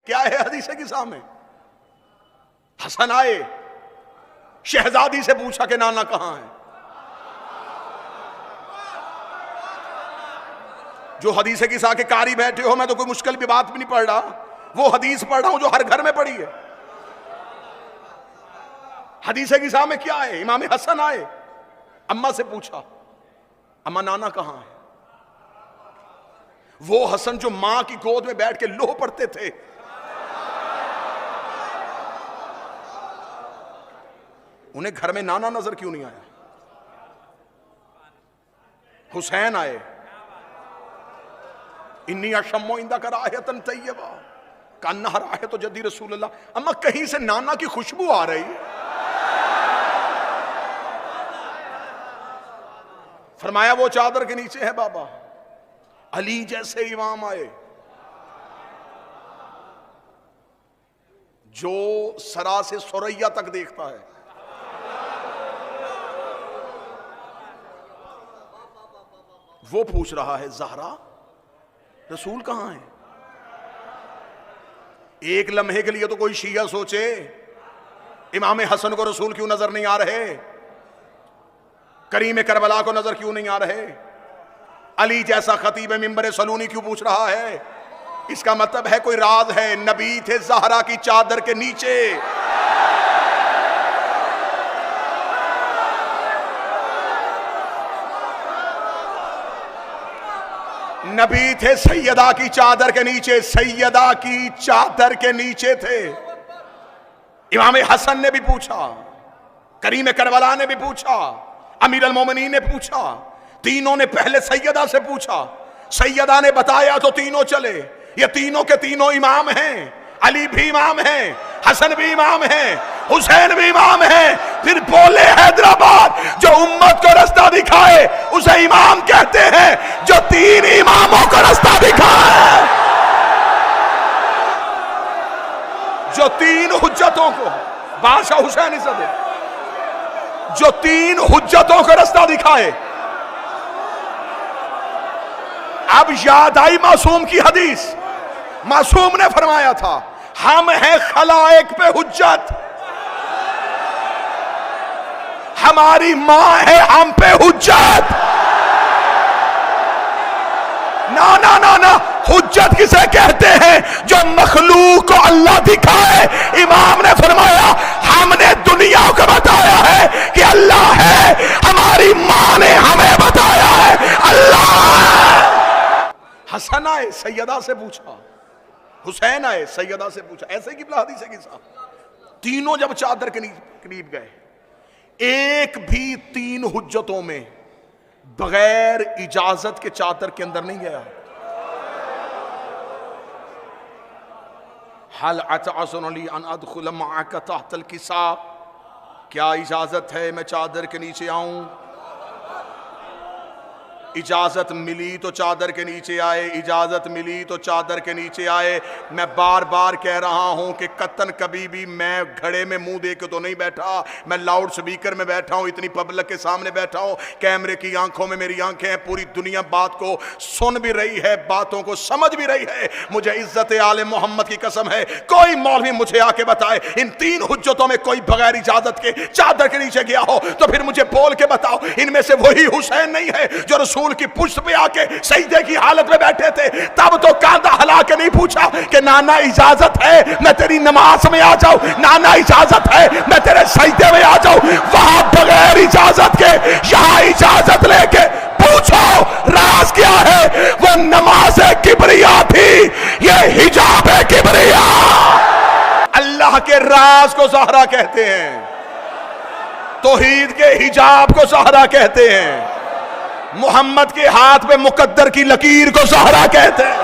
क्या है हदीस किसा में? हसन आए, शहजादी से पूछा कि नाना कहां है। जो हदीस किसा के कारी बैठे हो, मैं तो कोई मुश्किल भी बात भी नहीं पढ़ रहा, वो हदीस पढ़ रहा हूं जो हर घर में पढ़ी है। हदीस किसा में क्या है? इमाम हसन आए, अम्मा से पूछा, अम्मा नाना कहां है? वो हसन जो मां की गोद में बैठ के लोह पढ़ते थे, उन्हें घर में नाना नजर क्यों नहीं आया? हुसैन आए, इन्नी अशम्मो इंदा कर आयतन तैयबा कान्ना है तो जद्दी रसूलुल्लाह। अम्मा कहीं से नाना की खुशबू आ रही है। फरमाया वो चादर के नीचे है बाबा। अली जैसे इमाम आए जो सरा से सुरैया तक देखता है, वो पूछ रहा है ज़हरा रसूल कहां है? एक लम्हे के लिए तो कोई शिया सोचे इमाम हसन को रसूल क्यों नजर नहीं आ रहे, करीम करबला को नजर क्यों नहीं आ रहे, अली जैसा खतीब मिंबर सलूनी क्यों पूछ रहा है? इसका मतलब है कोई राज है। नबी थे ज़हरा की चादर के नीचे। नबी थे सैयदा की चादर के नीचे, सैयदा की चादर के नीचे थे। इमाम हसन ने भी पूछा, करीम करबला ने भी पूछा, अमीर अल मोमिनीन ने पूछा, तीनों ने पहले सैयदा से पूछा, सैयदा ने बताया तो तीनों चले। ये तीनों के तीनों इमाम हैं। अली भी इमाम हैं, हसन भी इमाम हैं, हुसैन भी इमाम हैं। फिर बोले हैदराबाद जो उम्मत को रास्ता दिखाए उसे इमाम कहते हैं, जो तीन इमामों को रास्ता दिखाए, जो तीन हुज्जतों को, बादशाह हुसैन इसे, जो तीन हुज्जतों को रास्ता दिखाए। अब याद आई मासूम की हदीस। मासूम ने फरमाया था, हम हैं खलाइक पे हुज्जत, हमारी मां है हम पे हुज्जत। ना ना ना ना, हुज्जत किसे कहते हैं? जो मखलूक को अल्लाह दिखाए। इमाम ने फरमाया, हमने दुनिया को बताया है कि अल्लाह है, हमारी मां ने हमें बताया है अल्लाह है। हसन आए, सैयदा से पूछा, हुसैन आए, सैयदा से पूछा। ऐसे की हदीस है किसा। तीनों जब चादर के करीब गए, एक भी तीन हुज्जतों में बगैर इजाजत के चादर के अंदर नहीं गया। हल अतअज़ुनी अन अदखुल मअक तहतल किसा, क्या इजाजत है मैं चादर के नीचे आऊं? इजाजत मिली तो चादर के नीचे आए, इजाजत मिली तो चादर के नीचे आए। मैं बार बार कह रहा हूं कि कतन कभी भी मैं घड़े में मुंह दे के तो नहीं बैठा, मैं लाउड स्पीकर में बैठा हूं, इतनी पब्लिक के सामने बैठा हूं, कैमरे की आंखों में मेरी आंखें हैं, पूरी दुनिया बात को सुन भी रही है, बातों को समझ भी रही है। मुझे इज्जत आले मोहम्मद की कसम है, कोई मौलवी मुझे आके बताए इन तीन हुज्जतों में कोई बगैर इजाजत के चादर के नीचे गया हो तो फिर मुझे बोल के बताओ, इनमें से वही हुसैन नहीं है जो रसूल की पुष्ट पे आके सजदे की हालत में बैठे थे? तब तो कांधा हला के नहीं पूछा कि नाना इजाजत है मैं तेरी नमाज में आ जाऊं, नाना इजाजत है मैं तेरे सजदे में आ जाऊं। वहां बगैर इजाजत के, यहां इजाजत लेके पूछो राज क्या है? वो नमाज किबरिया थी, ये हिजाब है किबरिया। अल्लाह के राज को ज़हरा कहते हैं, तौहीद के हिजाब को ज़हरा कहते हैं, मोहम्मद के हाथ में मुकद्दर की लकीर को ज़हरा कहते हैं।